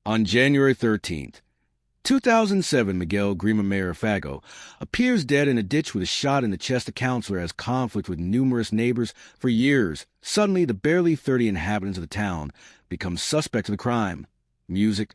On January 13th, 2007, Miguel Grima, mayor of Fago, appears dead in a ditch with a shot in the chest. A counselor has conflict with numerous neighbors for years. Suddenly, the barely 30 inhabitants of the town become suspects of the crime. Music.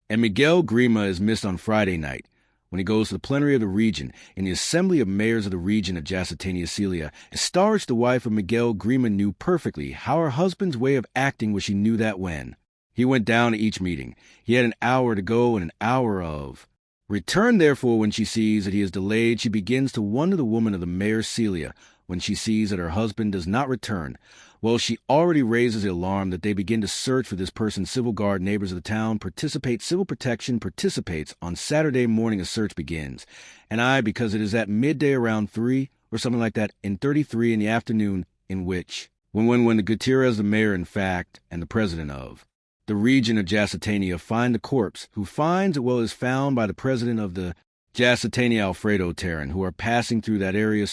And Miguel Grima is missed on Friday night when he goes to the plenary of the region in the Assembly of Mayors of the region of Jasatania Celia. Starch, the wife of Miguel Grima, knew perfectly how her husband's way of acting was. She knew that when he went down to each meeting, he had an hour to go and an hour of return. Therefore, when she sees that he is delayed, she begins to wonder. The woman of the mayor Celia, when she sees that her husband does not return, well, she already raises the alarm that they begin to search for this person. Civil Guard neighbors of the town participate. Civil Protection participates. On Saturday morning, a search begins. And because it is at midday around 3 or something like that, in 33 in the afternoon, in which, when the Gutierrez, the mayor, in fact, and the president of the region of Jasatania find the corpse, who finds is found by the president of the Jasatania, Alfredo Terran, who are passing through that area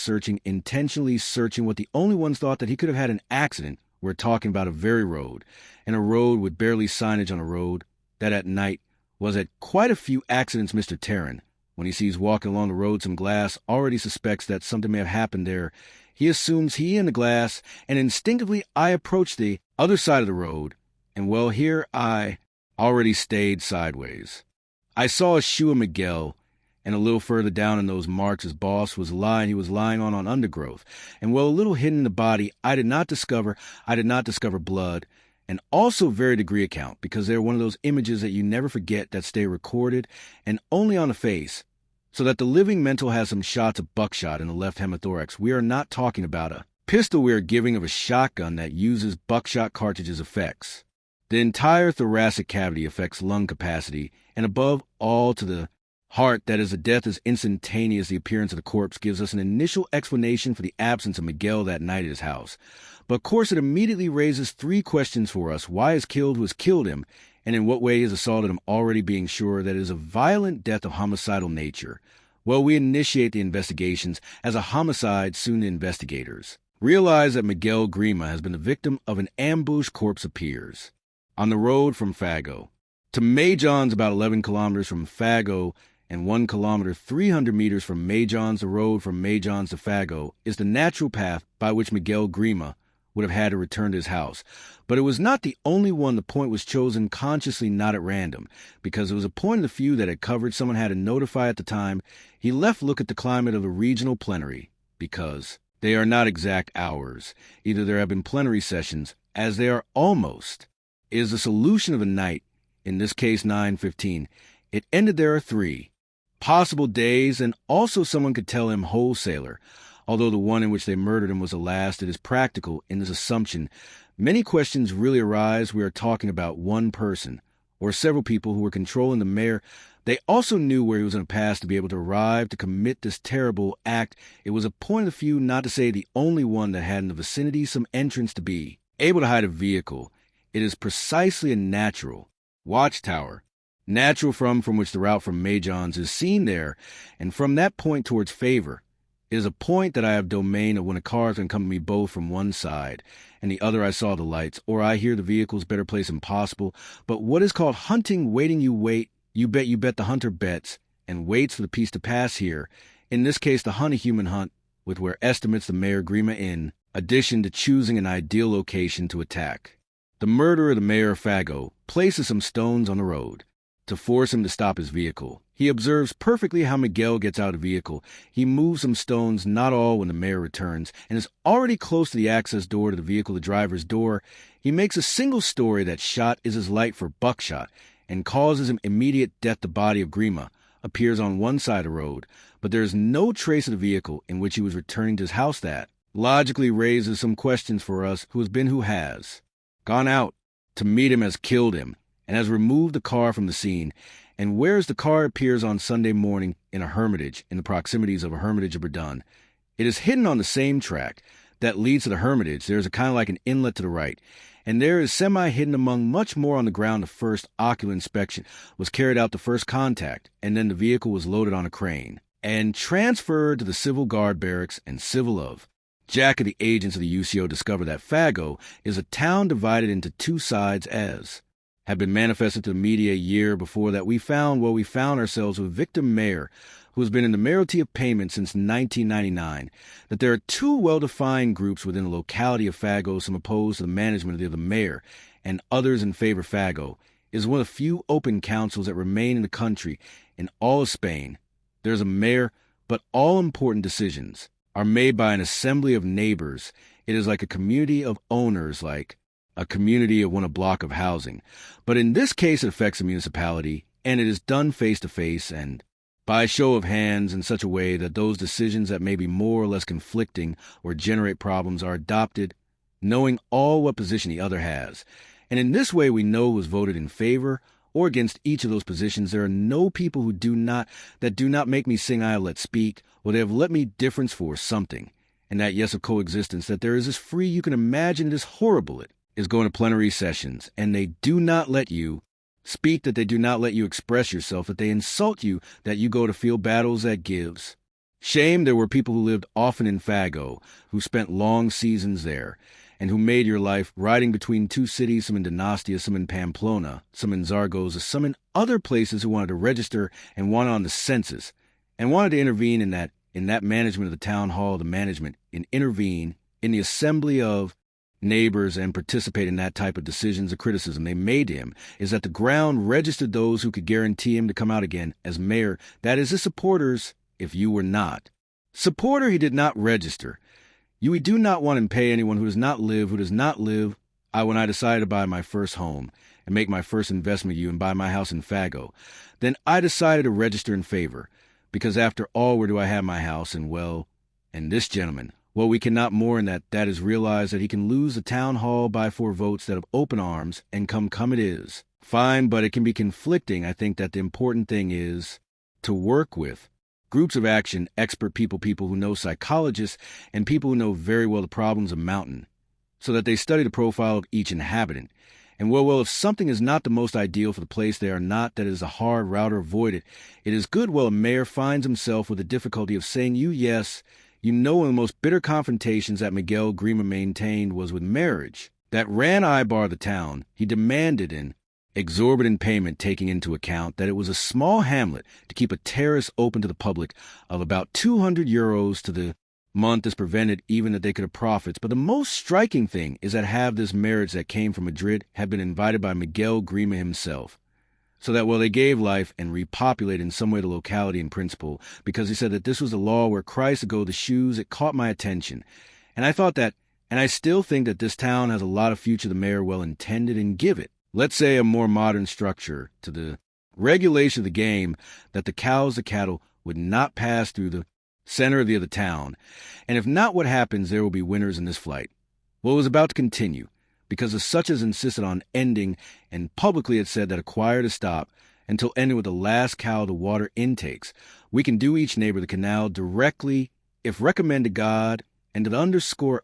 intentionally searching what the only ones thought that he could have had an accident. We're talking about a very road, and a road with barely signage on a road that at night was at quite a few accidents. Mr. Terran, when he sees walking along the road some glass, already suspects that something may have happened there. He assumes he and the glass, and instinctively I approach the other side of the road. And here I already stayed sideways. I saw a shoe of Miguel, and a little further down in those marks his boss was lying. He was lying on undergrowth. And a little hidden in the body, I did not discover blood, and also very degree account, because they're one of those images that you never forget that stay recorded, and only on the face, so that the living mental has some shots of buckshot in the left hemithorax. We are not talking about a pistol we are giving of a shotgun that uses buckshot cartridges effects. The entire thoracic cavity affects lung capacity, and above all to the heart. That is, the death is instantaneous. The appearance of the corpse gives us an initial explanation for the absence of Miguel that night at his house. But of course it immediately raises 3 questions for us. Why is killed who has killed him, and in what way is assaulted him, already being sure that it is a violent death of homicidal nature. We initiate the investigations as a homicide. Soon the investigators realize that Miguel Grima has been the victim of an ambush. Corpse appears on the road from Fago to Mayjohns, about 11 kilometers from Fago, and 1 kilometer, 300 meters from Mayjohns. The road from Mayjohns to Fago is the natural path by which Miguel Grima would have had to return to his house. But it was not the only one. The point was chosen consciously, not at random, because it was a point of the few that had covered. Someone had to notify at the time. He left look at the climate of the regional plenary, because they are not exact hours. Either there have been plenary sessions, as they are almost, is the solution of the night, in this case 9:15. It ended there are 3 possible days, and also someone could tell him wholesaler. Although the one in which they murdered him was the last, it is practical in this assumption. Many questions really arise. We are talking about one person, or several people who were controlling the mayor. They also knew where he was going to pass to be able to arrive to commit this terrible act. It was a point of the few, not to say the only one, that had in the vicinity some entrance to be able to hide a vehicle. It is precisely a natural watchtower, natural from which the route from Mayjohns is seen there, and from that point towards Favor. It is a point that I have domain of when a car can come to me both from one side and the other. I saw the lights, or I hear the vehicles. Better place impossible. But what is called hunting, waiting, you wait, you bet the hunter bets and waits for the piece to pass here. In this case, the hunt, a human hunt, with where estimates the Mayor Grima in addition to choosing an ideal location to attack. The murderer, the mayor of Fago, places some stones on the road to force him to stop his vehicle. He observes perfectly how Miguel gets out of the vehicle. He moves some stones, not all, when the mayor returns, and is already close to the access door to the vehicle, the driver's door. He makes a single story that shot is his light for buckshot and causes him immediate death. The body of Grima appears on one side of the road, but there is no trace of the vehicle in which he was returning to his house. That logically raises some questions for us. Who has gone out to meet him, has killed him, and has removed the car from the scene, and whereas the car appears on Sunday morning in a hermitage, in the proximities of a hermitage of Verdun. It is hidden on the same track that leads to the hermitage. There is a kind of like an inlet to the right, and there is semi-hidden among much more on the ground. The first ocular inspection was carried out, the first contact, and then the vehicle was loaded on a crane and transferred to the Civil Guard barracks, and Civil of Jack of the agents of the UCO discovered that Fago is a town divided into 2 sides, as had been manifested to the media a year before that, we found ourselves with victim mayor, who has been in the mayoralty of payment since 1999, that there are two well-defined groups within the locality of Fago, some opposed to the management of the mayor, and others in favor of Fago. It is one of the few open councils that remain in the country in all of Spain. There's a mayor, but all important decisions are made by an assembly of neighbors. It is like a community of owners, like a community of one block of housing. But in this case, it affects a municipality, and it is done face-to-face and by a show of hands in such a way that those decisions that may be more or less conflicting or generate problems are adopted, knowing all what position the other has. And in this way, we know who has voted in favor or against each of those positions. There are no people who do not make me sing I'll let speak, or they have let me difference for something. And that yes of coexistence, that there is as free you can imagine it is horrible. It is going to plenary sessions, and they do not let you speak, that they do not let you express yourself, that they insult you, that you go to field battles that gives. Shame there were people who lived often in Fago, who spent long seasons there, and who made your life riding between two cities, some in Donostia, some in Pamplona, some in Zaragoza, some in other places, who wanted to register and wanted on the census, and wanted to intervene in that management of the town hall, the management, and intervene in the assembly of neighbors and participate in that type of decisions or criticism they made to him, is that the ground registered those who could guarantee him to come out again as mayor, that is, his supporters, if you were not. Supporter he did not register. We do not want to pay anyone who does not live, when I decided to buy my first home and make my first investment with you and buy my house in Fago, then I decided to register in favor, because after all, where do I have my house? And this gentleman, we cannot mourn that is realize that he can lose the town hall by 4 votes that have open arms, and come it is. Fine, but it can be conflicting. I think that the important thing is to work with groups of action, expert people who know psychologists, and people who know very well the problems of mountain, so that they study the profile of each inhabitant. And if something is not the most ideal for the place they are not, that it is a hard route to avoid it. It is good, a mayor finds himself with the difficulty of saying yes. One of the most bitter confrontations that Miguel Grima maintained was with marriage. That ran Ibar the town. He demanded an exorbitant payment, taking into account that it was a small hamlet to keep a terrace open to the public of about 200 euros to the month. This prevented even that they could have profits. But the most striking thing is that half this marriage that came from Madrid had been invited by Miguel Grima himself. So that they gave life and repopulated in some way the locality in principle, because he said that this was the law where Christ would go the shoes. It caught my attention. And I thought that, and I still think that this town has a lot of future the mayor well intended, and give it, let's say, a more modern structure to the regulation of the game, that the cattle would not pass through the center of the other town. And if not, what happens, there will be winners in this flight. It was about to continue, because the such as insisted on ending, and publicly had said that acquire to stop, until ending with the last cow the water intakes. We can do each neighbor the canal directly, if recommend to God, and to underscore,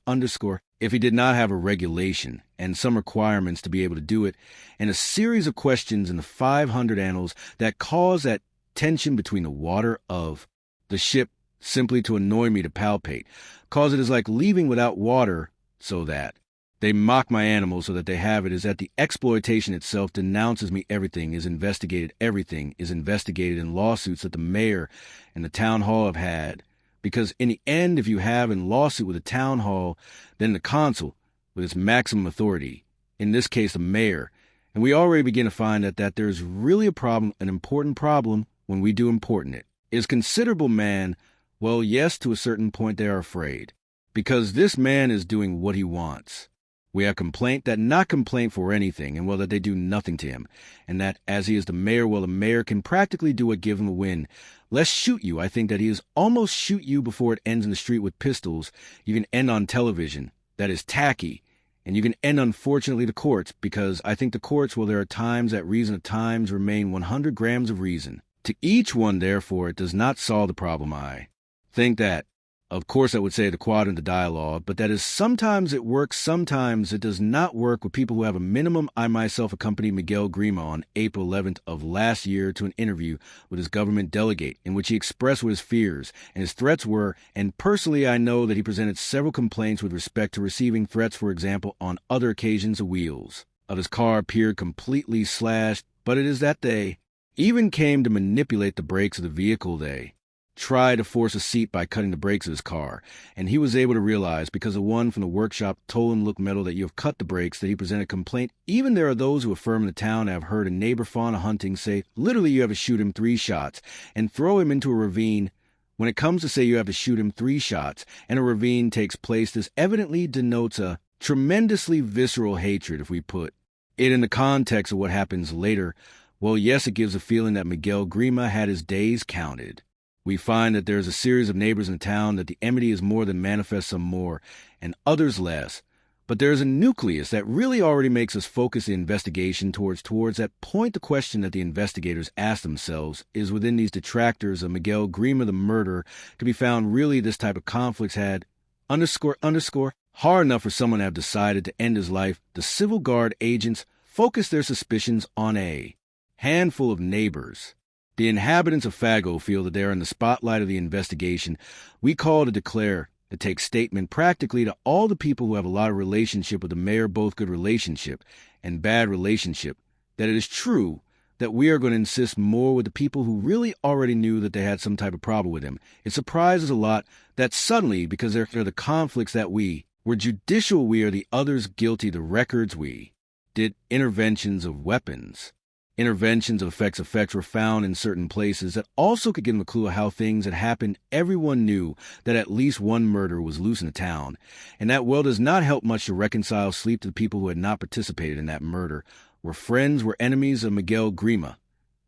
if he did not have a regulation, and some requirements to be able to do it, and a series of questions in the 500 annals that cause that tension between the water of the ship simply to annoy me to palpate, cause it is like leaving without water, so that they mock my animals so that they have it, is that the exploitation itself denounces me. Everything is investigated in lawsuits that the mayor and the town hall have had. Because in the end, if you have a lawsuit with the town hall, then the consul, with its maximum authority, in this case the mayor, and we already begin to find that there's really a problem, an important problem, when we do important it, is considerable man. Yes, to a certain point they are afraid, because this man is doing what he wants. We have complaint that not complaint for anything, and that they do nothing to him, and that as he is the mayor, the mayor can practically do what give him a win. Let's shoot you. I think that he is almost shoot you before it ends in the street with pistols. You can end on television. That is tacky. And you can end, unfortunately, the courts, because I think the courts, there are times that reason at times remain 100 grams of reason. To each one, therefore, it does not solve the problem. I think that, of course, I would say the quadrant, the dialogue, but that is sometimes it works, sometimes it does not work with people who have a minimum. I myself accompanied Miguel Grima on April 11th of last year to an interview with his government delegate, in which he expressed what his fears and his threats were, and personally I know that he presented several complaints with respect to receiving threats, for example, on other occasions of wheels. of his car appeared completely slashed, but it is that they even came to manipulate the brakes of the vehicle. They tried to force a seat by cutting the brakes of his car, and he was able to realize, because the one from the workshop told him look metal that you have cut the brakes, that he presented a complaint. Even there are those who affirm in the town have heard a neighbor fauna hunting say literally you have to shoot him 3 shots and throw him into a ravine. When it comes to say you have to shoot him 3 shots and a ravine takes place, this evidently denotes a tremendously visceral hatred. If we put it in the context of what happens later, well, yes, it gives a feeling that Miguel Grima had his days counted. We find that there is a series of neighbors in the town that the enmity is more than manifest, some more, and others less. But there is a nucleus that really already makes us focus the investigation towards that point. The question that the investigators ask themselves is, within these detractors of Miguel Grima the murderer, to be found really this type of conflicts had hard enough for someone to have decided to end his life. The civil guard agents focus their suspicions on a handful of neighbors. The inhabitants of Fago feel that they are in the spotlight of the investigation. We call to declare, to take statement practically to all the people who have a lot of relationship with the mayor, both good relationship and bad relationship, that it is true that we are going to insist more with the people who really already knew that they had some type of problem with him. It surprises a lot that suddenly, because there are the conflicts that we were judicial, we are the others guilty, the records we did interventions of weapons. Interventions of effects were found in certain places that also could give them a clue of how things had happened. Everyone knew that at least one murder was loose in the town, and that well does not help much to reconcile sleep to the people who had not participated in that murder, were friends, were enemies of Miguel Grima.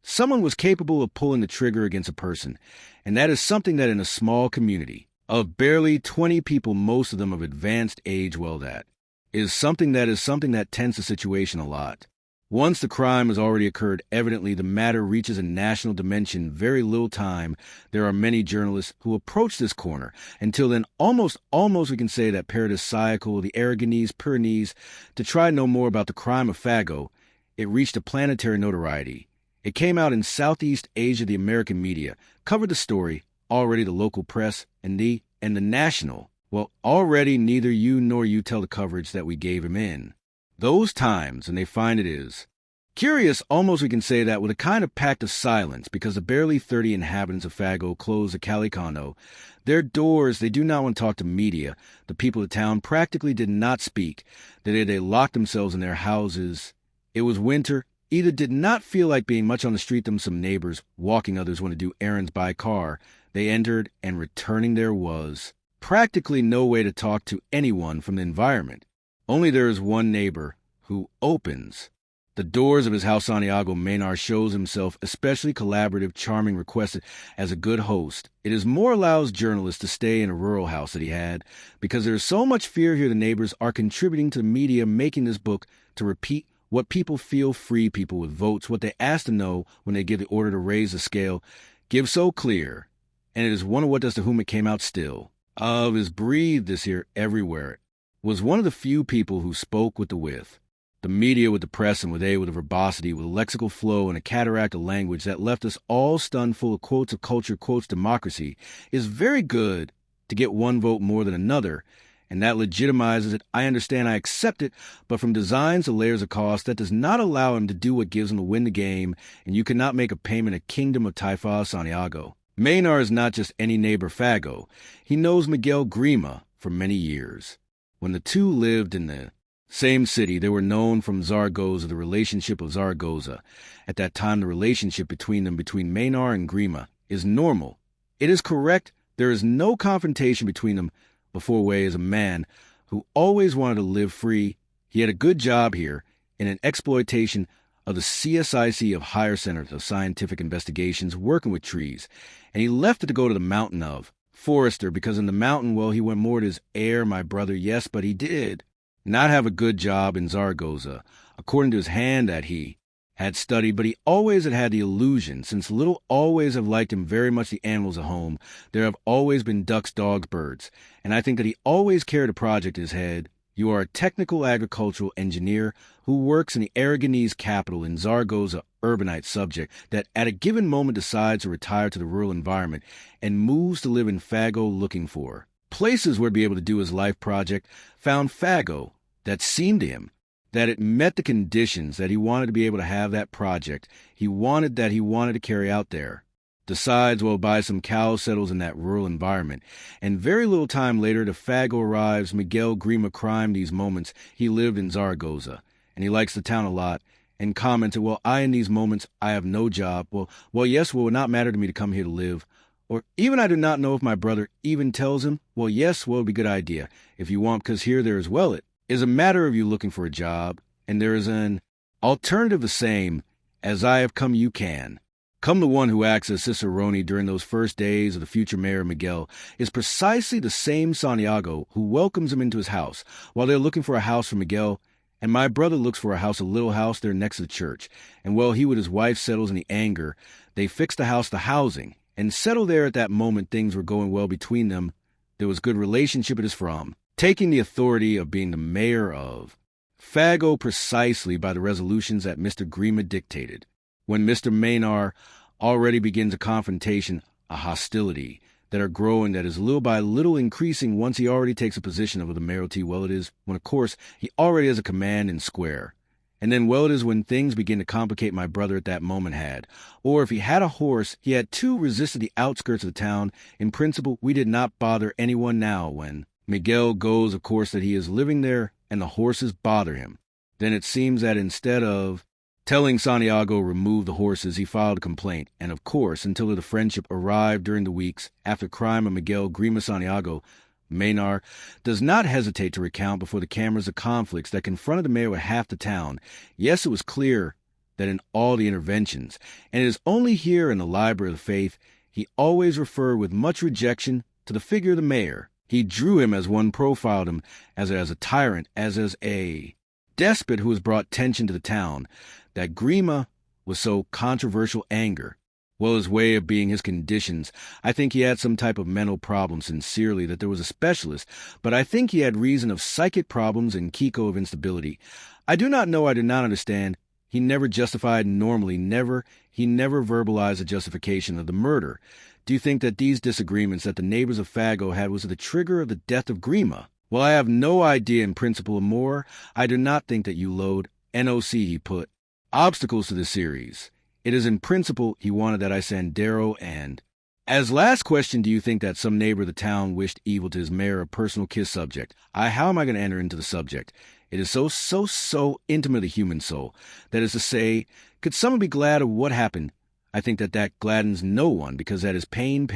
Someone was capable of pulling the trigger against a person, and that is something that in a small community of barely 20 people, most of them of advanced age, well, that is something that tends the situation a lot. Once the crime has already occurred, evidently the matter reaches a national dimension. Very little time. There are many journalists who approach this corner. Until then, almost we can say that paradisiacal, the Aragonese, Pyrenees, to try to know more about the crime of Fago, it reached a planetary notoriety. It came out in Southeast Asia. The American media covered the story. Already the local press and the national. Well, already neither you nor you tell the coverage that we gave him in those times, and they find it is curious, almost we can say that, with a kind of pact of silence, because the barely 30 inhabitants of Fago closed the Calicano. Their doors, they do not want to talk to media. The people of the town practically did not speak. They locked themselves in their houses. It was winter. Either did not feel like being much on the street. Them some neighbors walking, others want to do errands by car. They entered, and returning there was practically no way to talk to anyone from the environment. Only there is one neighbor who opens the doors of his house. Santiago Maynard shows himself especially collaborative, charming, requested as a good host. It is more allows journalists to stay in a rural house that he had, because there is so much fear here. The neighbors are contributing to the media, making this book to repeat what people feel, free people with votes, what they ask to know when they give the order to raise the scale, give so clear. And it is one of what does to whom it came out still, of is breathed this here everywhere. Was one of the few people who spoke with the media, with the press, and with a verbosity, with a lexical flow and a cataract of language that left us all stunned, full of quotes of culture, quotes democracy. Is very good to get one vote more than another, and that legitimizes it. I understand, I accept it, but from designs to layers of cost, that does not allow him to do what gives him to win the game, and you cannot make a payment a kingdom of Taifa Santiago. Maynard is not just any neighbor Fago. He knows Miguel Grima for many years. When the two lived in the same city, they were known from Zaragoza, the relationship of Zaragoza. At that time, the relationship between Maynard and Grima, is normal. It is correct. There is no confrontation between them. Before Way is a man who always wanted to live free. He had a good job here in an exploitation of the CSIC of Higher Center of Scientific Investigations, working with trees. And he left it to go to the mountain of Forester, because in the mountain, well, he went more to his heir, my brother, yes, but he did not have a good job in Zaragoza, according to his hand that he had studied, but he always had the illusion, since little always have liked him very much the animals at home. There have always been ducks, dogs, birds, and I think that he always carried a project in his head. You are a technical agricultural engineer who works in the Aragonese capital in Zaragoza, urbanite subject that at a given moment decides to retire to the rural environment and moves to live in Fago, looking for places where to be able to do his life project, found Fago that seemed to him that it met the conditions that he wanted to be able to have that project he wanted to carry out there. Decides, well, buy some cows, settles in that rural environment, and very little time later, the Fago arrives. Miguel Grima crime these moments. He lived in Zaragoza, and he likes the town a lot, and commented, well, in these moments, I have no job. Well, yes, well, it would not matter to me to come here to live. Or even I do not know if my brother even tells him, well, yes, well, it would be a good idea if you want, because here there is, well, it is a matter of you looking for a job, and there is an alternative the same as I have come you can. Come the one who acts as cicerone during those first days of the future Mayor Miguel is precisely the same Santiago who welcomes him into his house while they're looking for a house for Miguel, and my brother looks for a little house there next to the church, and while he with his wife settles in the anger, they fix the house to housing, and settle there. At that moment things were going well between them. There was good relationship it is from, taking the authority of being the mayor of Fago precisely by the resolutions that Mr. Grima dictated. When Mr. Maynard already begins a confrontation, a hostility, that are growing, that is little by little increasing once he already takes a position of the mayoralty, well it is when, of course, he already has a command in square. And then, well, it is when things begin to complicate my brother at that moment had. Or if he had a horse, he had two resisted the outskirts of the town. In principle, we did not bother anyone now when Miguel goes, of course, that he is living there and the horses bother him. Then it seems that instead of telling Santiago remove the horses, he filed a complaint, and of course, until the friendship arrived during the weeks after crime of Miguel Grima Santiago, Maynard does not hesitate to recount before the cameras the conflicts that confronted the mayor with half the town. Yes, it was clear that in all the interventions, and it is only here in the Library of the Faith, he always referred with much rejection to the figure of the mayor. He drew him as one profiled him as a tyrant, as a despot who has brought tension to the town. That Grima was so controversial anger, well, his way of being, his conditions. I think he had some type of mental problem, sincerely, that there was a specialist, but I think he had reason of psychic problems and Kiko of instability. I do not know, I do not understand. He never justified normally, he never verbalized a justification of the murder. Do you think that these disagreements that the neighbors of Fago had was the trigger of the death of Grima? Well, I have no idea in principle more. I do not think that you load NOC, he put obstacles to the series. It is in principle he wanted that I Sandero and... As last question, do you think that some neighbor of the town wished evil to his mayor, a personal kiss subject? How am I going to enter into the subject? It is so intimate, the human soul. That is to say, could someone be glad of what happened? I think that gladdens no one, because that is pain,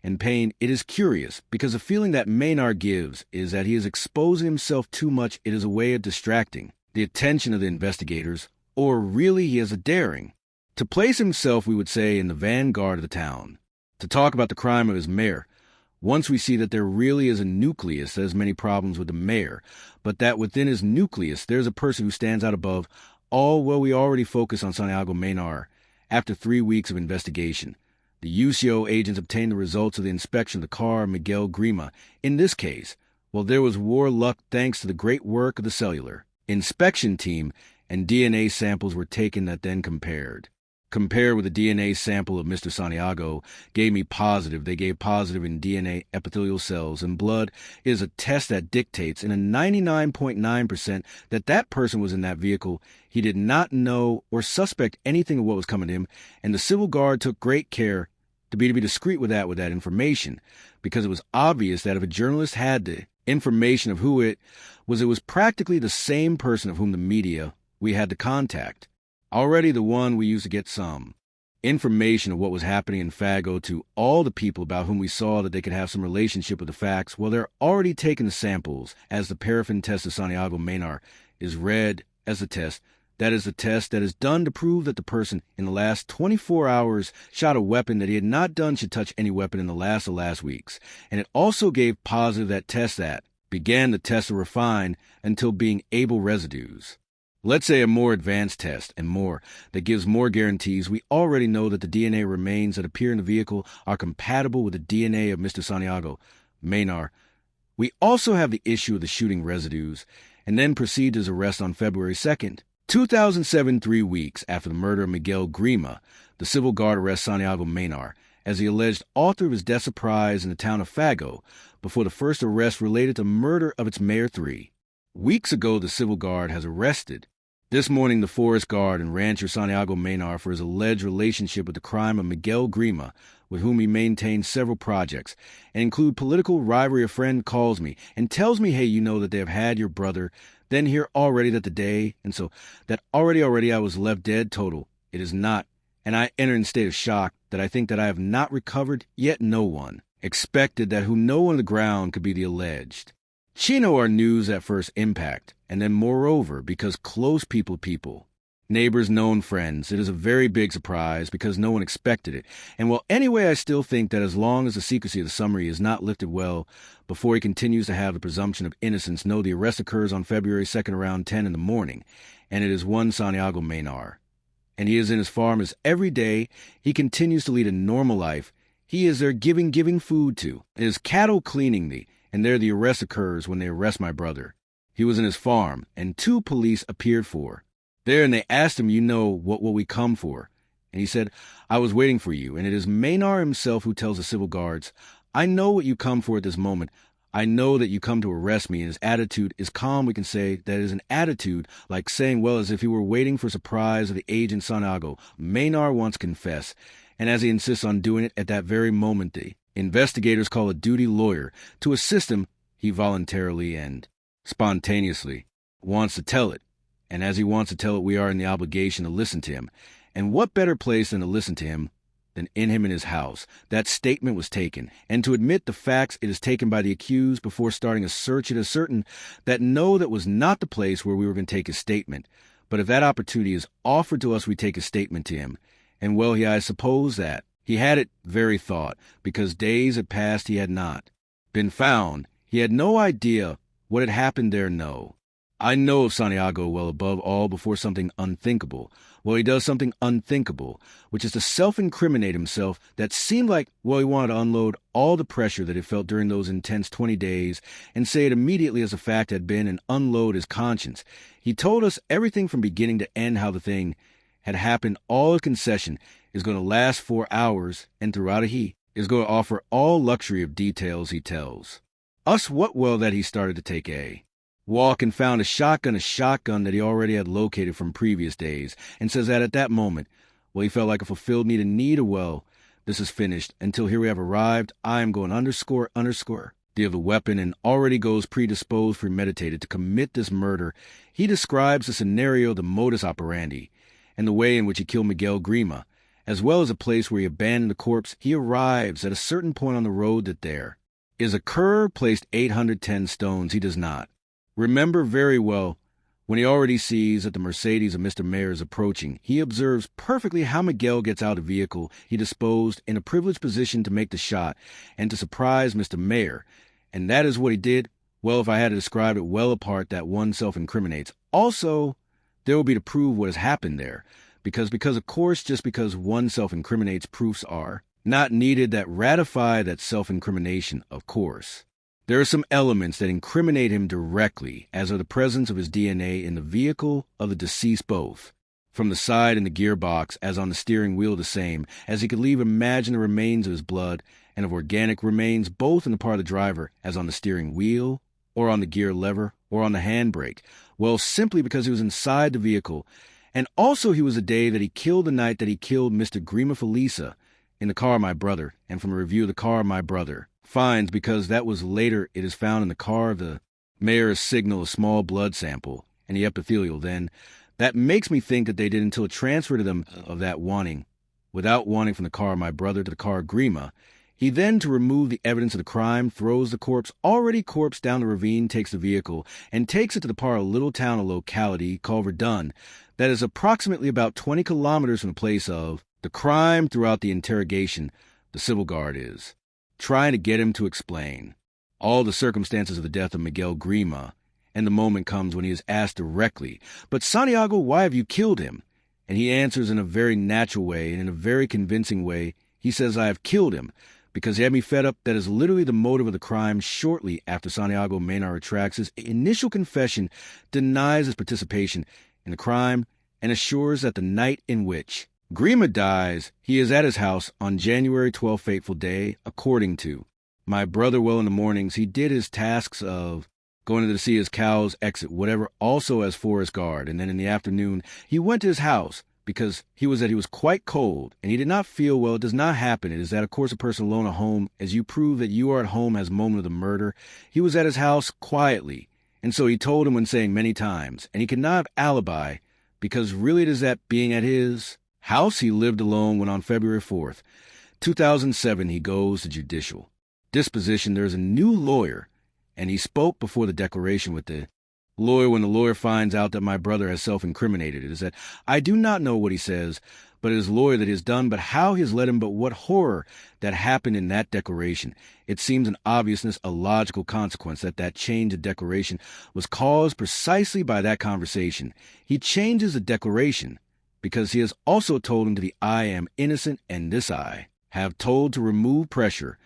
and pain, it is curious, because the feeling that Maynard gives is that he is exposing himself too much. It is a way of distracting the attention of the investigators, or really he has a daring to place himself, we would say, in the vanguard of the town, to talk about the crime of his mayor. Once we see that there really is a nucleus that has many problems with the mayor, but that within his nucleus there's a person who stands out above all. Well, we already focus on Santiago Maynard. After 3 weeks of investigation, the UCO agents obtained the results of the inspection of the car of Miguel Grima. In this case, well, there was war luck thanks to the great work of the cellular inspection team, and DNA samples were taken that then compared with the DNA sample of Mr. Santiago, gave me positive. They gave positive in DNA epithelial cells, and blood is a test that dictates in a 99.9% that person was in that vehicle. He did not know or suspect anything of what was coming to him, and the civil guard took great care to be discreet with that information, because it was obvious that if a journalist had the information of who it was practically the same person of whom the media we had to contact. Already the one we used to get some information of what was happening in Fago to all the people about whom we saw that they could have some relationship with the facts. Well, they're already taking the samples as the paraffin test of Santiago Maynard is read as the test. That is the test that is done to prove that the person in the last 24 hours shot a weapon that he had not done should touch any weapon in the last weeks. And it also gave positive that test that began the test of Ravine until being able residues. Let's say a more advanced test and more that gives more guarantees. We already know that the DNA remains that appear in the vehicle are compatible with the DNA of Mr. Santiago Maynard. We also have the issue of the shooting residues, and then proceed to his arrest on February 2nd, 2007, 3 weeks after the murder of Miguel Grima. The civil guard arrests Santiago Maynard as the alleged author of his death surprise in the town of Fago before the first arrest related to murder of its Mayor 3. Weeks ago, the civil guard has arrested. This morning, the forest guard and rancher Santiago Maynard for his alleged relationship with the crime of Miguel Grima, with whom he maintains several projects, and include political rivalry. A friend calls me and tells me, hey, you know that they have had your brother, then hear already that the day, and so that already I was left dead total. It is not, and I enter in a state of shock that I think that I have not recovered, yet no one expected that who know on the ground could be the alleged. Chino our news at first impact, and then moreover, because close people, neighbors, known friends, it is a very big surprise because no one expected it. And well, anyway, I still think that as long as the secrecy of the summary is not lifted well, before he continues to have the presumption of innocence, know the arrest occurs on February 2nd around 10 in the morning, and it is one Santiago Maynard. And he is in his farm as every day he continues to lead a normal life. He is there giving food to. It is cattle cleaning thee. And there the arrest occurs when they arrest my brother. He was in his farm, and 2 police appeared for. There, and they asked him, you know, what will we come for? And he said, I was waiting for you, and it is Maynard himself who tells the civil guards, I know what you come for at this moment. I know that you come to arrest me, and his attitude is calm. We can say that it is an attitude like saying, well, as if he were waiting for surprise of the agent Santiago. Maynard wants to confess, and as he insists on doing it at that very moment, the investigators call a duty lawyer to assist him. He voluntarily and spontaneously wants to tell it. And as he wants to tell it, we are in the obligation to listen to him. And what better place than to listen to him than in his house? That statement was taken. And to admit the facts, it is taken by the accused before starting a search. It is certain that no, that was not the place where we were going to take his statement. But if that opportunity is offered to us, we take a statement to him. And well, I suppose that he had it very thought, because days had passed he had not been found. He had no idea what had happened there, no. I know of Santiago well above all before something unthinkable. Well, he does something unthinkable, which is to self-incriminate himself. That seemed like, well, he wanted to unload all the pressure that he felt during those intense 20 days and say it immediately as a fact had been and unload his conscience. He told us everything from beginning to end, how the thing had happened. All his concession is going to last 4 hours, and throughout it he is going to offer all luxury of details. He tells us what well that he started to take a walk and found a shotgun that he already had located from previous days, and says that at that moment, well, he felt like a fulfilled need. Well, this is finished. Until here we have arrived, I am going underscore the of the weapon, and already goes predisposed, premeditated to commit this murder. He describes the scenario, the modus operandi, and the way in which he killed Miguel Grima, as well as a place where he abandoned the corpse. He arrives at a certain point on the road that there is a curb placed 810 stones. He does not remember very well when he already sees that the Mercedes of Mr. Mayor is approaching. He observes perfectly how Miguel gets out of the vehicle he disposed in a privileged position to make the shot and to surprise Mr. Mayor. And that is what he did. Well, if I had to describe it well apart, that one self-incriminates. Also, there will be to prove what has happened there. Because of course, just because one self-incriminates, proofs are not needed that ratify that self-incrimination, of course. There are some elements that incriminate him directly, as are the presence of his DNA in the vehicle of the deceased, both from the side and the gearbox, as on the steering wheel, the same, as he could leave imagine the remains of his blood and of organic remains, both in the part of the driver, as on the steering wheel, or on the gear lever, or on the handbrake. Well, simply because he was inside the vehicle. And also he was the day that he killed the night that he killed Mr. Grima Felisa in the car of my brother, and from a review of the car of my brother finds, because that was later, it is found in the car of the mayor's signal, a small blood sample, and the epithelial. Then that makes me think that they did until it transferred to them of that wanting, without wanting, from the car of my brother to the car of Grima. He then, to remove the evidence of the crime, throws the already corpse down the ravine, takes the vehicle, and takes it to the part of a little town, a locality called Whodunit, that is approximately about 20 kilometers from the place of the crime. Throughout the interrogation, the civil guard is trying to get him to explain all the circumstances of the death of Miguel Grima, and the moment comes when he is asked directly, but Santiago, why have you killed him? And he answers in a very natural way and in a very convincing way. He says, I have killed him because he had me fed up. That is literally the motive of the crime. Shortly after Santiago Maynard retracts his initial confession, denies his participation in the crime, and assures that the night in which Grima dies, he is at his house on January 12th, fateful day, according to my brother. Well, in the mornings, he did his tasks of going to see his cows exit whatever, also as forest guard, and then in the afternoon he went to his house because he was quite cold, and he did not feel well. It does not happen. It is that, of course, a person alone at home, as you prove that you are at home as moment of the murder. He was at his house quietly, and so he told him when saying many times, and he could not have alibi, because really it is that being at his house he lived alone when on February 4th, 2007, he goes to judicial disposition. There is a new lawyer, and he spoke before the declaration with the lawyer. When the lawyer finds out that my brother has self-incriminated, it is that I do not know what he says, but it is lawyer that he has done, but how he has led him, but what horror that happened in that declaration. It seems an obviousness, a logical consequence, that change of declaration was caused precisely by that conversation. He changes the declaration because he has also told him to the I am innocent, and this I have told to remove pressure.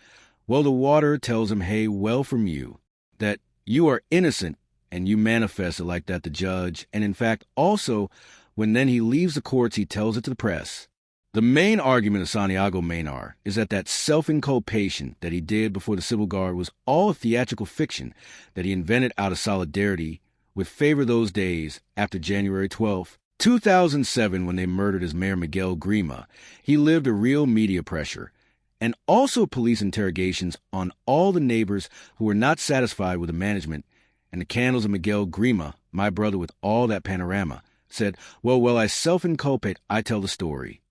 Well, the water tells him, hey, well from you, that you are innocent, and you manifest it like that, the judge. And in fact, also, when then he leaves the courts, he tells it to the press. The main argument of Santiago Maynard is that self-inculpation that he did before the civil guard was all a theatrical fiction that he invented out of solidarity with favor those days after January 12th, 2007, when they murdered his Mayor Miguel Grima. He lived a real media pressure and also police interrogations on all the neighbors who were not satisfied with the management. And the candles of Miguel Grima, my brother with all that panorama, said, well, I self-inculpate, I tell the story.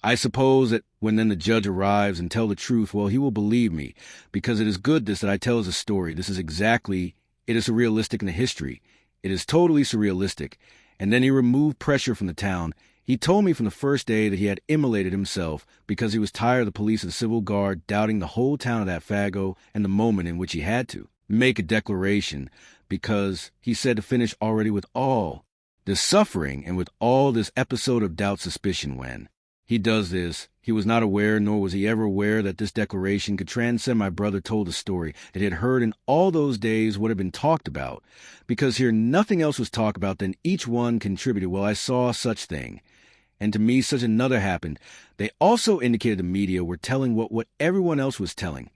I suppose that when then the judge arrives and tell the truth, well, he will believe me, because it is good this that I tell as a story. This is exactly, it is surrealistic in the history. It is totally surrealistic. And then he removed pressure from the town. He told me from the first day that he had immolated himself because he was tired of the police and the civil guard doubting the whole town of that Fago and the moment in which he had to make a declaration, because he said to finish already with all this suffering and with all this episode of doubt, suspicion. When he does this, he was not aware, nor was he ever aware, that this declaration could transcend. My brother told a story that he had heard in all those days what had been talked about, because here nothing else was talked about, then each one contributed, well, I saw such thing, and to me such another happened. They also indicated the media were telling what everyone else was telling.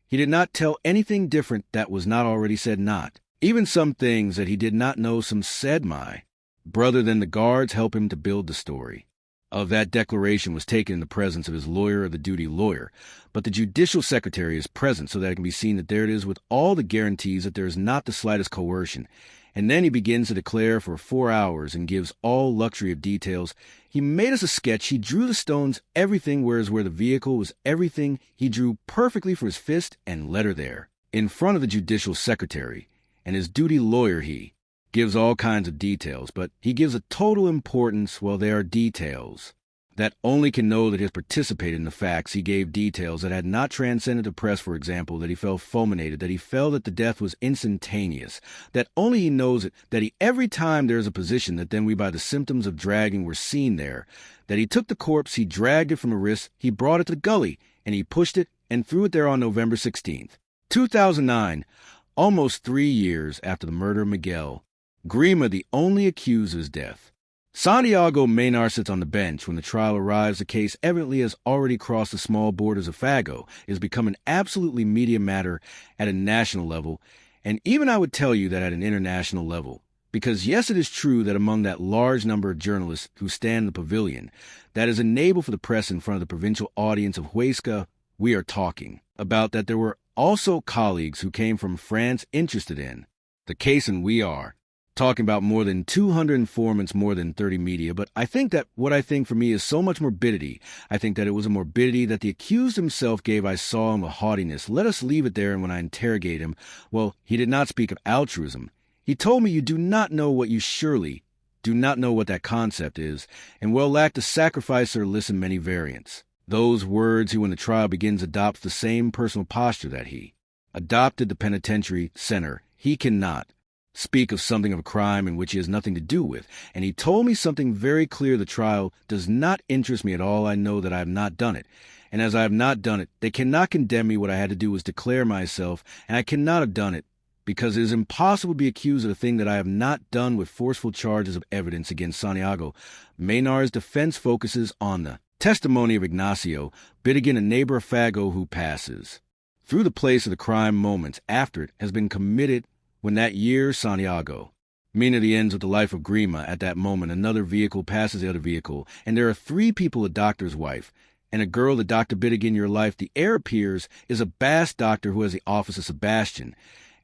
He did not tell anything different that was not already said, not even some things that he did not know, some said. My brother, then the guards help him to build the story of that declaration was taken in the presence of his lawyer, or the duty lawyer, but the judicial secretary is present so that it can be seen that there it is with all the guarantees that there is not the slightest coercion. And then he begins to declare for 4 hours and gives all luxury of details. He made us a sketch. He drew the stones, everything, whereas where the vehicle was everything, he drew perfectly for his fist and letter there in front of the judicial secretary and his duty lawyer. He gives all kinds of details, but he gives a total importance. Well, they are details that only can know that he has participated in the facts. He gave details that had not transcended the press, for example, that he felt fulminated, that he felt that the death was instantaneous, that only he knows it, that he every time there is a position that then we by the symptoms of dragging were seen there, that he took the corpse, he dragged it from a wrist, he brought it to the gully, and he pushed it and threw it there on November 16th, 2009, almost 3 years after the murder of Miguel Grima, the only accused of his death. Santiago Maynard sits on the bench when the trial arrives. The case evidently has already crossed the small borders of Fago. It has become an absolutely media matter at a national level, and even I would tell you that at an international level. Because yes, it is true that among that large number of journalists who stand in the pavilion that is enabled for the press in front of the provincial audience of Huesca, we are talking about that there were also colleagues who came from France interested in the case, and we are talking about more than 200 informants, more than 30 media. But I think that what I think for me is so much morbidity. I think that it was a morbidity that the accused himself gave. I saw him a haughtiness. Let us leave it there. And when I interrogate him, well, he did not speak of altruism. He told me, you do not know what you surely do not know what that concept is, and well lack the sacrifice or listen many variants. Those words he, when the trial begins, adopts the same personal posture that he adopted the penitentiary center. He cannot speak of something of a crime in which he has nothing to do with. And he told me something very clear. The trial does not interest me at all. I know that I have not done it. And as I have not done it, they cannot condemn me. What I had to do was declare myself, and I cannot have done it because it is impossible to be accused of a thing that I have not done with forceful charges of evidence against Santiago. Maynard's defense focuses on the testimony of Ignacio Bidigan, a neighbor of Fago who passes through the place of the crime moments after it has been committed when that year, Santiago. Meaning the ends of the life of Grima. At that moment, another vehicle passes the other vehicle, and there are three people: a doctor's wife, and a girl the doctor bid again your life. The heir appears is a Basque doctor who has the office of Sebastian,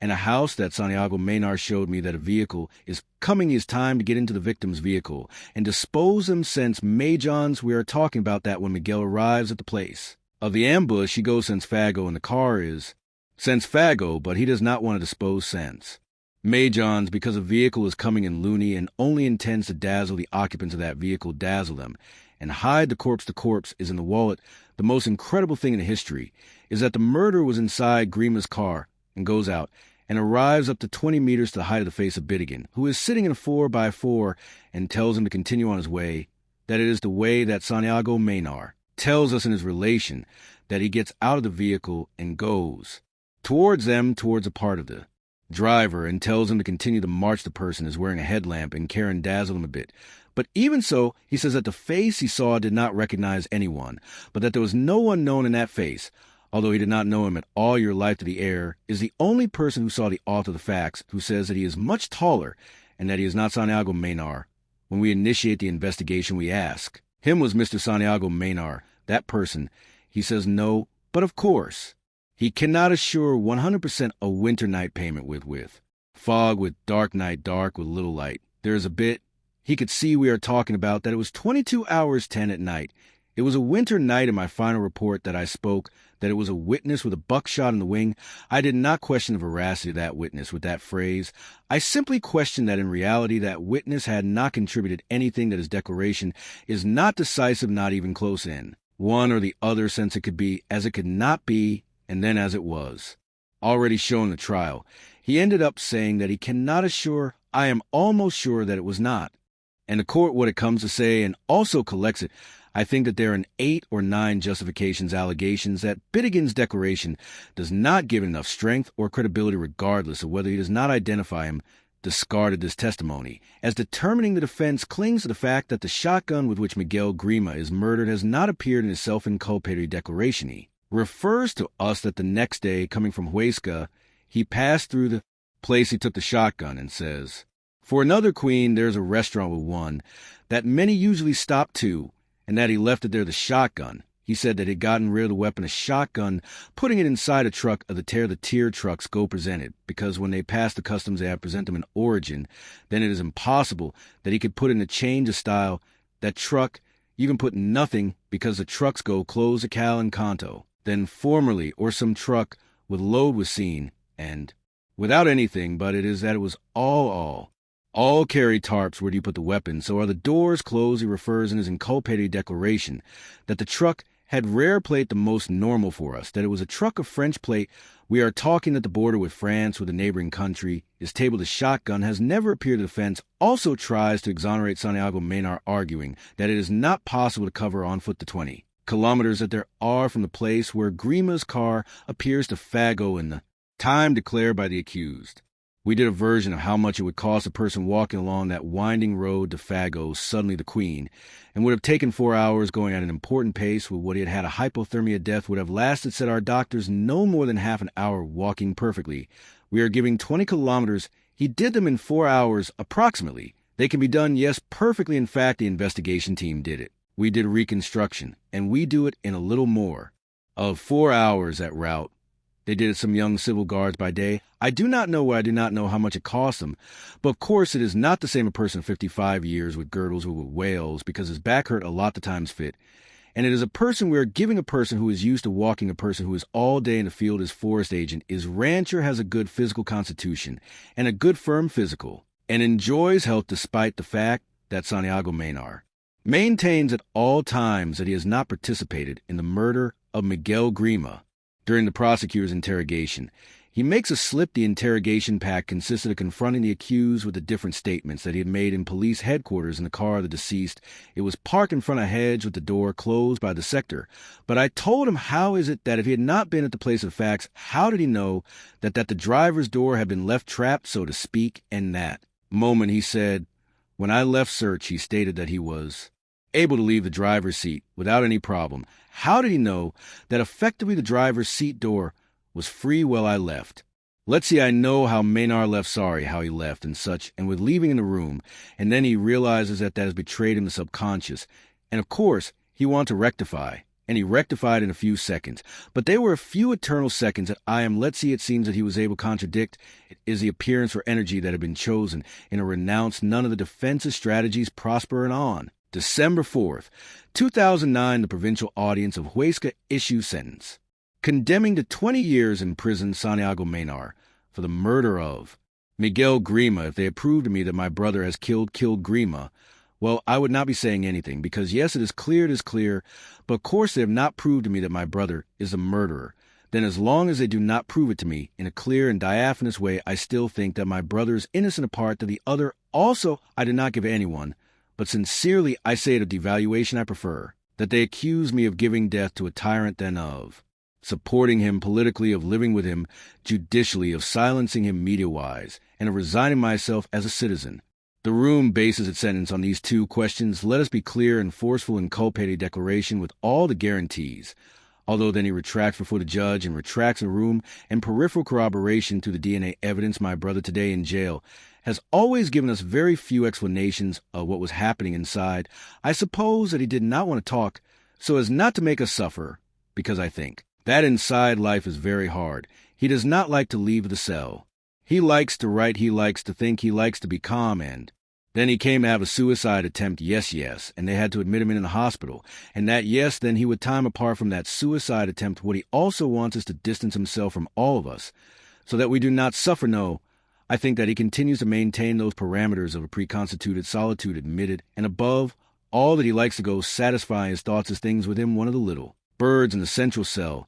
and a house that Santiago Maynard showed me that a vehicle is coming. His time to get into the victim's vehicle and dispose them, since Majons we are talking about that when Miguel arrives at the place of the ambush. He goes since Fago, and the car is since Fago, but he does not want to dispose since Majons, because a vehicle is coming in loony and only intends to dazzle the occupants of that vehicle, dazzle them, and hide the corpse. The corpse is in the wallet. The most incredible thing in history is that the murderer was inside Grima's car and goes out and arrives up to 20 meters to the height of the face of Bidigan, who is sitting in a 4x4, and tells him to continue on his way, that it is the way that Santiago Maynard tells us in his relation, that he gets out of the vehicle and goes towards them, towards a part of the driver, and tells him to continue to march. The person is wearing a headlamp and Karen dazzled him a bit. But even so, he says that the face he saw did not recognize anyone, but that there was no one known in that face. Although he did not know him at all, your life to the heir is the only person who saw the author of the facts, who says that he is much taller and that he is not Santiago Maynard. When we initiate the investigation, we ask him, was Mr. Santiago Maynard that person? He says no, but of course. He cannot assure 100% a winter night payment with fog, with dark night, dark with little light. There is a bit he could see we are talking about, that it was 22 hours 10 at night. It was a winter night. In my final report that I spoke, that it was a witness with a buckshot in the wing. I did not question the veracity of that witness with that phrase. I simply questioned that in reality that witness had not contributed anything, that his declaration is not decisive, not even close in one or the other sense. It could be as it could not be, and then as it was already shown in the trial. He ended up saying that he cannot assure, I am almost sure that it was not. And the court, what it comes to say, and also collects it. I think that there are 8 or 9 justifications, allegations, that Bidigan's declaration does not give enough strength or credibility, regardless of whether he does not identify him, discarded this testimony, as determining the defense clings to the fact that the shotgun with which Miguel Grima is murdered has not appeared in his self-inculpatory declaration. He refers to us that the next day, coming from Huesca, he passed through the place he took the shotgun, and says, for another queen, there's a restaurant with one that many usually stop to, and that he left it there, the shotgun. He said that he'd gotten rid of the weapon, a shotgun, putting it inside a truck of the tier trucks go presented, because when they pass the customs they have present them in origin, then it is impossible that he could put in a change of style. That truck, you can put nothing, because the trucks go close a cal and canto. Then formerly, or some truck with load was seen, and without anything, but it is that it was all carry tarps. Where do you put the weapon? So are the doors closed? He refers in his inculpatory declaration that the truck had rare plate, the most normal for us, that it was a truck of French plate. We are talking at the border with France, with a neighboring country. His table, the shotgun, has never appeared to the defense. Also tries to exonerate Santiago Maynard, arguing that it is not possible to cover on foot the 20 kilometers that there are from the place where Grima's car appears to Fago in the time declared by the accused. We did a version of how much it would cost a person walking along that winding road to Fago, suddenly the Queen, and would have taken 4 hours going at an important pace. With what he had a hypothermia death would have lasted, said our doctors, no more than half an hour walking perfectly. We are giving 20 kilometers. He did them in 4 hours approximately. They can be done, yes, perfectly. In fact, the investigation team did it. We did reconstruction, and we do it in a little more of 4 hours that route. They did it some young civil guards by day. I do not know why. I do not know how much it cost them. But of course, it is not the same a person of 55 years with girdles or with whales, because his back hurt a lot the times fit. And it is a person we are giving, a person who is used to walking, a person who is all day in the field, is forest agent, is rancher, has a good physical constitution, and a good firm physical, and enjoys health despite the fact that Santiago Maynard maintains at all times that he has not participated in the murder of Miguel Grima. During the prosecutor's interrogation, he makes a slip. The interrogation pack consisted of confronting the accused with the different statements that he had made in police headquarters in the car of the deceased. It was parked in front of a hedge with the door closed by the sector. But I told him, how is it that if he had not been at the place of facts, how did he know that the driver's door had been left trapped, so to speak? And that moment, he said, when I left search, he stated that he was able to leave the driver's seat without any problem. How did he know that effectively the driver's seat door was free while I left? Let's see, I know how Maynard left, sorry how he left and such, and with leaving in the room, and then he realizes that has betrayed him the subconscious. And of course, he wants to rectify, and he rectified in a few seconds. But they were a few eternal seconds that let's see, it seems that he was able to contradict. It is the appearance or energy that had been chosen, in a renounced none of the defensive strategies prosper and on. December 4th, 2009, the provincial audience of Huesca issues sentence, condemning to 20 years in prison Santiago Maynard for the murder of Miguel Grima. If they had proved to me that my brother has killed Grima, well, I would not be saying anything, because yes, it is clear, but of course they have not proved to me that my brother is the murderer. Then as long as they do not prove it to me in a clear and diaphanous way, I still think that my brother is innocent apart to the other. Also, I did not give anyone, but sincerely I say it of devaluation I prefer, that they accuse me of giving death to a tyrant than of supporting him politically, of living with him judicially, of silencing him media-wise, and of resigning myself as a citizen. The room bases its sentence on these two questions. Let us be clear and forceful in culpating declaration with all the guarantees. Although then he retracts before the judge and retracts in the room, and peripheral corroboration to the DNA evidence, my brother today in jail has always given us very few explanations of what was happening inside. I suppose that he did not want to talk so as not to make us suffer, because I think that inside life is very hard. He does not like to leave the cell. He likes to write, he likes to think, he likes to be calm, and then he came to have a suicide attempt, yes, and they had to admit him in the hospital. And that yes, then he would time apart from that suicide attempt. What he also wants is to distance himself from all of us, so that we do not suffer. No, I think that he continues to maintain those parameters of a preconstituted solitude admitted, and above all that he likes to go satisfying his thoughts as things with him one of the little birds in the central cell,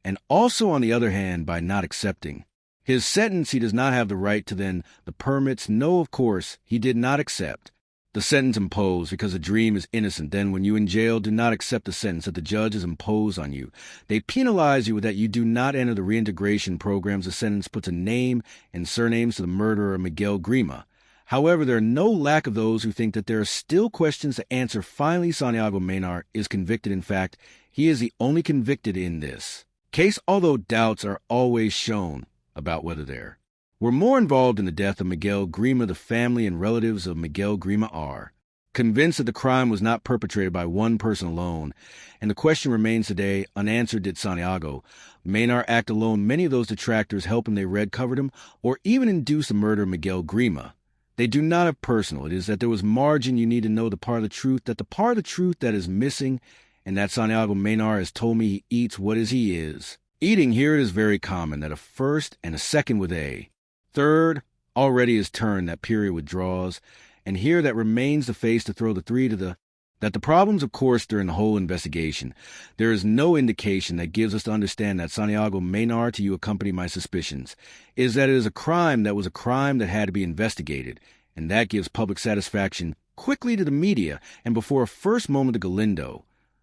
and also on the other hand by not accepting his sentence. He does not have the right to then the permits. No, of course, he did not accept the sentence imposed because a dream is innocent. Then when you in jail do not accept the sentence that the judge has imposed on you, they penalize you with that you do not enter the reintegration programs. The sentence puts a name and surnames to the murderer Miguel Grima. However, there are no lack of those who think that there are still questions to answer. Finally, Santiago Maynard is convicted. In fact, he is the only convicted in this case, although doubts are always shown about whether there were more involved in the death of Miguel Grima. The family and relatives of Miguel Grima are convinced that the crime was not perpetrated by one person alone, and the question remains today unanswered: did Santiago Maynard act alone? Many of those detractors help him, they covered him, or even induced the murder of Miguel Grima. They do not have personal. It is that there was margin. You need to know the part of the truth, that is missing, and that Santiago Maynard has told me he eats what is he is. Eating here, it is very common that a first and a second with a third already is turned, that period withdraws, and here that remains the face to throw the three to the problems. Of course, during the whole investigation, there is no indication that gives us to understand that Santiago Maynard, to you accompany my suspicions, is that it is a crime that was a crime that had to be investigated, and that gives public satisfaction quickly to the media and before a first moment to Galindo,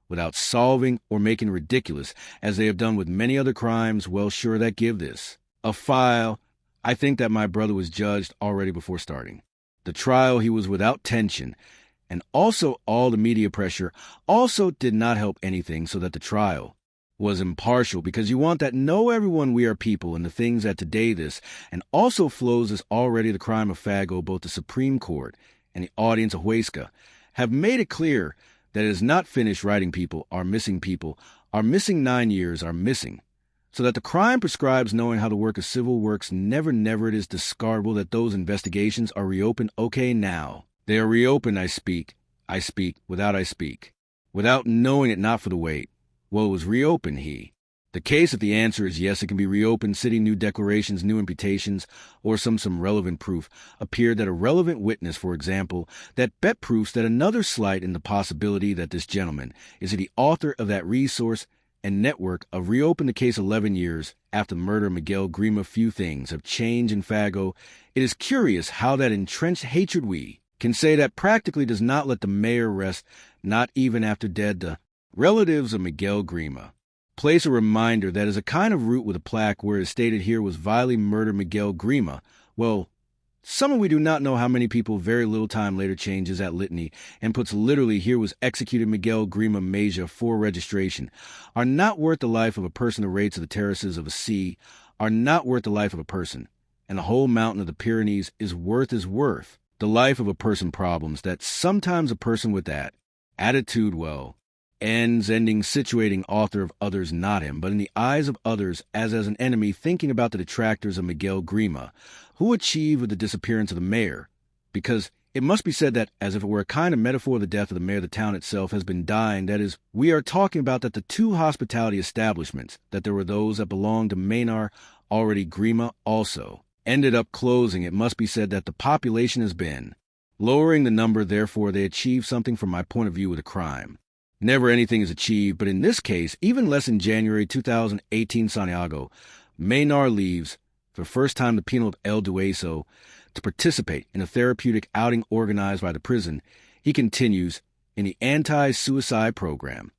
without solving or making ridiculous, as they have done with many other crimes. Well, sure, that give this a file. I think that my brother was judged already before starting the trial. He was without tension, and also all the media pressure also did not help anything, so that the trial was impartial, because you want that know everyone we are people, and the things that today this, and also flows is already the crime of Fago. Both the Supreme Court and the audience of Huesca have made it clear that it is not finished writing. People are missing 9 years are missing, so that the crime prescribes knowing how to work a civil works. Never it is discardable that those investigations are reopened. Okay, now they are reopened. I speak without knowing it, not for the wait. Well, it was reopened. The case, if the answer is yes, it can be reopened. Sitting, new declarations, new imputations, or some relevant proof appeared, that a relevant witness, for example, that bet proofs that another slight in the possibility that this gentleman is the author of that resource and network of reopen the case 11 years after the murder of Miguel Grima. Few things have changed in Fago. It is curious how that entrenched hatred we can say that practically does not let the mayor rest, not even after dead. The relatives of Miguel Grima place a reminder that is a kind of root with a plaque where it is stated here was vilely murdered Miguel Grima. Well, some we do not know how many people very little time later changes that litany and puts literally here was executed Miguel Grima Major for registration, are not worth the life of a person. The rates of the terraces of a sea are not worth the life of a person, and the whole mountain of the Pyrenees is worth the life of a person problems that sometimes a person with that attitude, well, ending situating author of others not him, but in the eyes of others as an enemy, thinking about the detractors of Miguel Grima, who achieved with the disappearance of the mayor, because it must be said that, as if it were a kind of metaphor of the death of the mayor, the town itself has been dying. That is, we are talking about that the two hospitality establishments, that there were those that belonged to Mayor already Grima also, ended up closing. It must be said that the population has been lowering the number, therefore they achieved something from my point of view with a crime. Never anything is achieved, but in this case, even less in January 2018 Santiago, Maynard leaves, for the first time the penal of El Dueso, to participate in a therapeutic outing organized by the prison. He continues in the anti-suicide program.